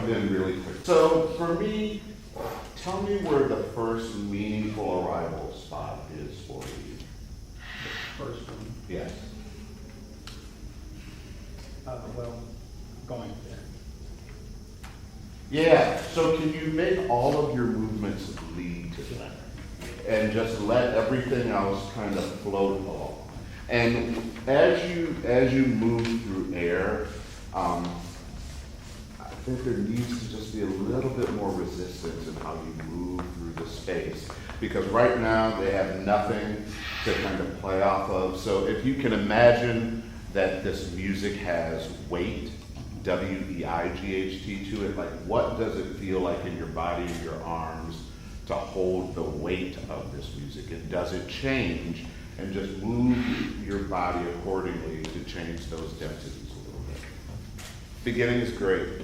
jump in really quick. So for me, tell me where the first meaningful arrival spot is for you. The first one. Yes. Well, going there. Yeah, so can you make all of your movements lead to that? And just let everything else kind of float along. And as you move through air, I think there needs to just be a little bit more resistance in how you move through the space. Because right now they have nothing to kind of play off of. So if you can imagine that this music has weight, W-E-I-G-H-T to it, like what does it feel like in your body and your arms to hold the weight of this music? And does it change? And just move your body accordingly to change those densities a little bit. Beginning is great.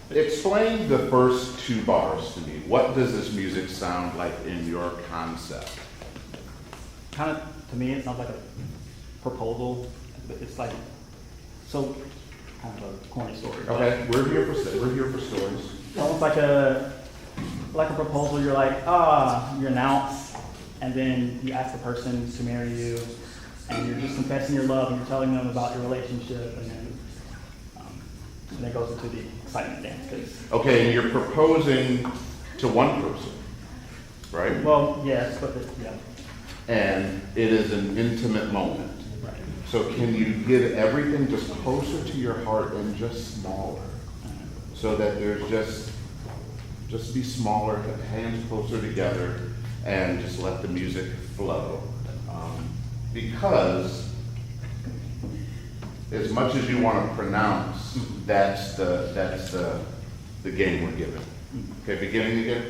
Explain the first two bars to me. What does this music sound like in your concept? Kind of, to me, it sounds like a proposal. It's like, so, kind of a corny story. Okay, we're here for stories. It's almost like a proposal. You're like, you announce, and then you ask the person to marry you, and you're just confessing your love, and you're telling them about your relationship, and then it goes into the excitement dance. Okay, and you're proposing to one person, right? Well, yes, but yeah. And it is an intimate moment. Right. So can you get everything just closer to your heart and just smaller? So that there's just be smaller, have hands closer together, and just let the music flow. Because as much as you want to pronounce, that's the game we're given. Okay, beginning again.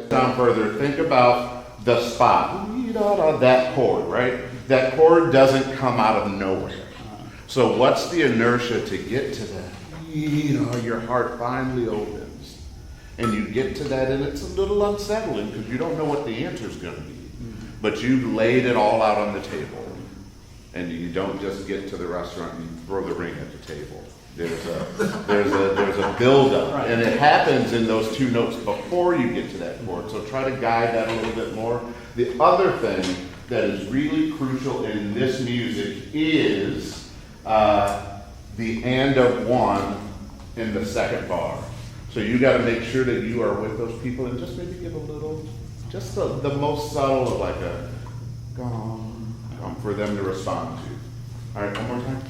Down further, think about the spot, that chord, right? That chord doesn't come out of nowhere. So what's the inertia to get to that? Your heart finally opens. And you get to that, and it's a little unsettling because you don't know what the answer is going to be. But you've laid it all out on the table. And you don't just get to the restaurant and throw the ring at the table. There's a build-up, right. And it happens in those two notes before you get to that chord. So try to guide that a little bit more. The other thing that is really crucial in this music is the and of one in the second bar. So you got to make sure that you are with those people and just maybe give a little, just the most subtle of like a gong for them to respond to. All right, one more time.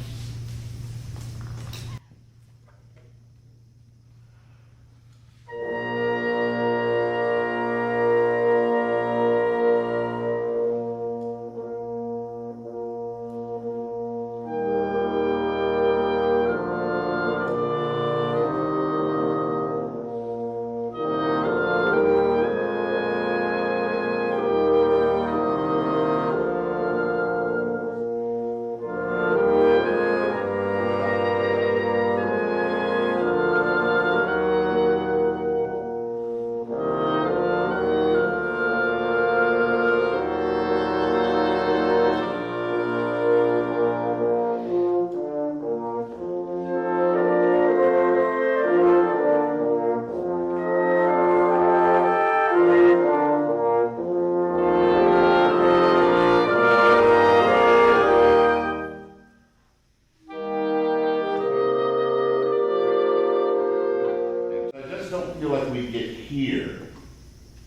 don't feel like we get here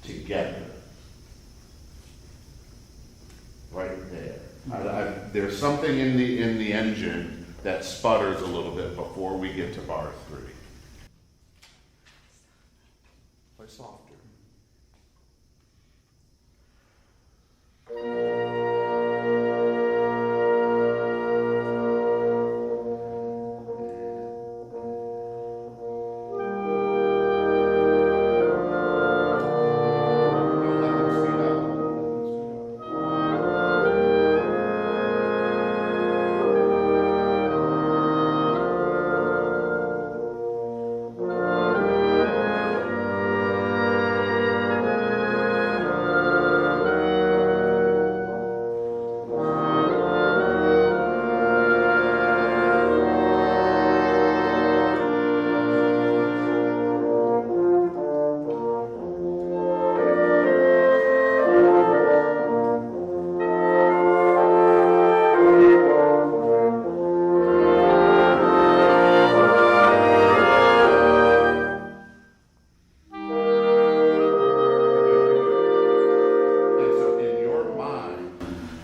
together. Right there. There's something in the engine that sputters a little bit before we get to bar 3. Play softer. Don't let them speed up.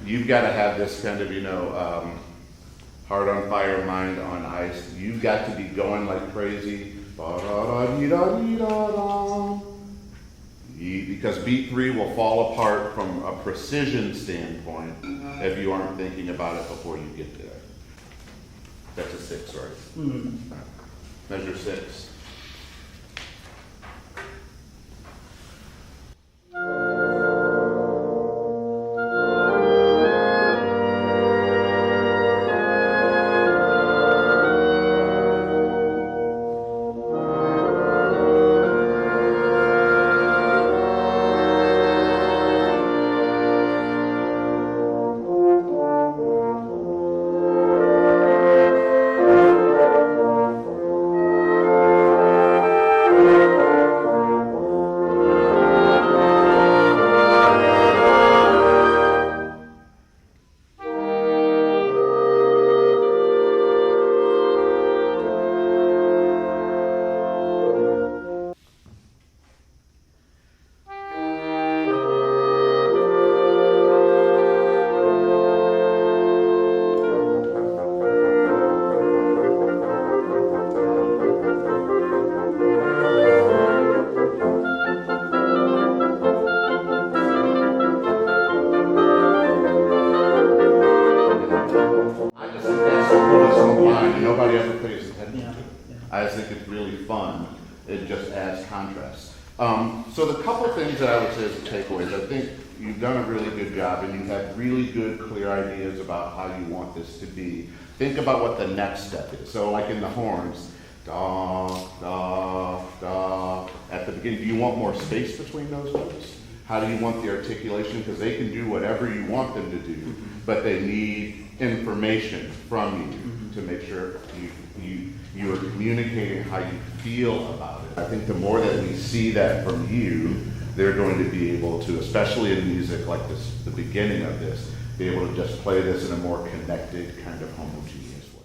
You've got to have this kind of, heart on fire, mind on ice. You've got to be going like crazy. Because beat 3 will fall apart from a precision standpoint if you aren't thinking about it before you get there. That's a 6, right? Mm-hmm. Measure 6. Nobody ever pays attention to it. I just think it's really fun. It just adds contrast. So the couple things that I would say as a takeaways, I think you've done a really good job and you have really good, clear ideas about how you want this to be. Think about what the next step is. So like in the horns, da, da, da, at the beginning, do you want more space between those notes? How do you want the articulation? Because they can do whatever you want them to do, but they need information from you to make sure you are communicating how you feel about it. I think the more that we see that from you, they're going to be able to, especially in music like this, the beginning of this, be able to just play this in a more connected, kind of homogeneous way.